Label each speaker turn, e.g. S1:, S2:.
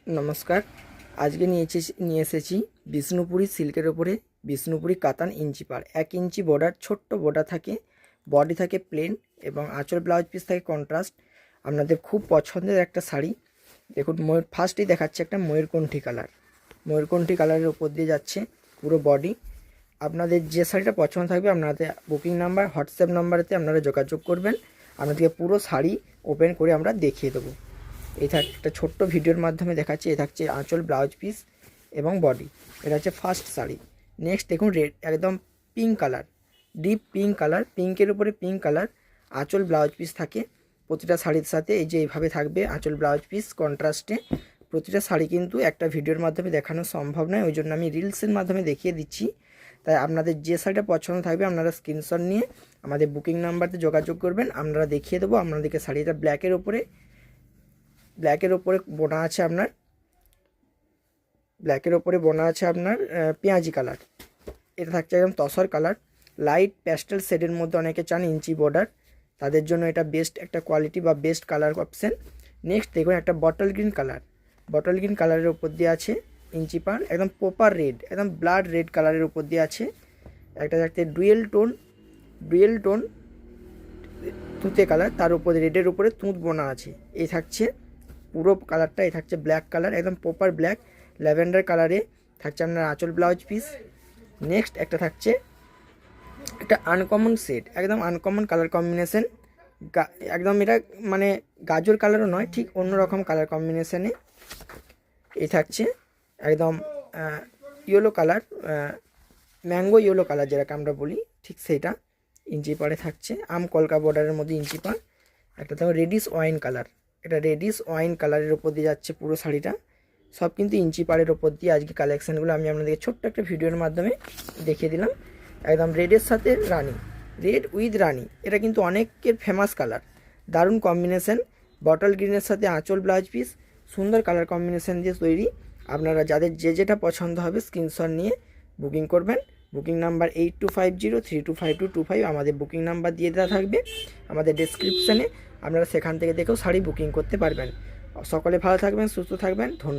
S1: নমস্কার। আজকে নিয়ে এসেছি বিষ্ণুপুরি সিল্কের ওপরে বিষ্ণুপুরি কাতান ইঞ্চি পাড় 1 ইঞ্চি বর্ডার, ছোট্ট বর্ডার থাকে, বডি থাকে প্লেন এবং আঁচল ব্লাউজ পিস থাকে কন্ট্রাস্ট। আপনাদের খুব পছন্দের একটা শাড়ি। দেখুন, ফার্স্টেই দেখাচ্ছে একটা ময়ূরকণ্ঠী কালারের ওপর দিয়ে যাচ্ছে পুরো বডি। আপনাদের যে শাড়িটা পছন্দ থাকবে আপনাদের বুকিং নাম্বার, হোয়াটসঅ্যাপ নাম্বারেতে আপনারা যোগাযোগ করবেন। আপনাদেরকে পুরো শাড়ি ওপেন করে আমরা দেখিয়ে দেবো। এই একটা ছোট্ট ভিডিওর মাধ্যমে দেখাচ্ছি। এ থাকছে আঁচল, ব্লাউজ পিস এবং বডি। এটা হচ্ছে ফার্স্ট শাড়ি। নেক্সট দেখুন, রেড, একদম pink colour, deep pink colour, পিঙ্কের উপরে পিঙ্ক কালার। আঁচল ব্লাউজ পিস থাকে প্রতিটা শাড়ির সাথে, এই যে এইভাবে থাকবে আঁচল ব্লাউজ পিস কন্ট্রাস্টে। প্রতিটা শাড়ি কিন্তু একটা ভিডিওর মাধ্যমে দেখানো সম্ভব নয়, ওই জন্য আমি রিলসের মাধ্যমে দেখিয়ে দিচ্ছি। তাই আপনাদের যে শাড়িটা পছন্দ থাকবে আপনারা স্ক্রিনশট নিয়ে আমাদের বুকিং নাম্বারতে যোগাযোগ করবেন, আমরা দেখিয়ে দেবো আপনাদেরকে। শাড়িটা ব্ল্যাকের ওপরে বোনা আছে আপনার পেঁয়াজি কালার। এটা থাকছে একদম তসর কালার, লাইট প্যাস্টেল শেডের মধ্যে অনেকে চান ইঞ্চি বর্ডার, তাদের জন্য এটা বেস্ট একটা কোয়ালিটি বা বেস্ট কালার অপশান। নেক্সট দেখুন, একটা বটল গ্রিন কালারের উপর দিয়ে আছে ইঞ্চি পার, একদম প্রপার রেড, একদম ব্লাড রেড কালারের উপর দিয়ে আছে। একটা থাকতে ডুয়েল টোন তুঁতে কালার, তার উপরে রেডের উপরে তুঁত বোনা আছে। এই থাকছে পুরো কালারটা। এই থাকছে ব্ল্যাক কালার, একদম প্রপার ব্ল্যাক ল্যাভেন্ডার কালারে থাকছে আপনার আঁচল ব্লাউজ পিস। নেক্সট একটা থাকছে একটা আনকমন শেড, একদম আনকমন কালার কম্বিনেশন, একদম এটা মানে গাজর কালারও নয়, ঠিক অন্যরকম কালার কম্বিনেশানে। এই থাকছে একদম yellow colour, mango yellow colour যেটাকে আমরা বলি, ঠিক সেইটা ইঞ্চি পাড়ে থাকছে। আম কলকা বর্ডারের মধ্যে ইঞ্চি পাড়। একটা থাকবে রেডিশ ওয়াইন কালার, এটা রেডিশ ওয়াইন কালারের ওপর দিয়ে যাচ্ছে পুরো শাড়িটা। সব কিন্তু ইঞ্চি পাড়ের ওপর দিয়ে আজকে কালেকশানগুলো আমি আপনাদেরকে ছোট্ট একটা ভিডিওর মাধ্যমে দেখিয়ে দিলাম। একদম রেডের সাথে রানি, রেড উইথ রানি, এটা কিন্তু অনেকের ফেমাস কালার, দারুণ কম্বিনেশন। বটল গ্রিনের সাথে আঁচল ব্লাউজ পিস, সুন্দর কালার কম্বিনেশন দিয়ে তৈরি। আপনারা যাদের যেটা পছন্দ হবে স্ক্রিনশট নিয়ে বুকিং করবেন। বুকিং নাম্বার 8250325225, আমাদের বুকিং নাম্বার দিয়ে দেওয়া থাকবে আমাদের ডেসক্রিপশানে, আপনারা সেখান থেকে দেখেও শাড়ি বুকিং করতে পারবেন। সকলে ভালো থাকবেন, সুস্থ থাকবেন, ধন্যবাদ।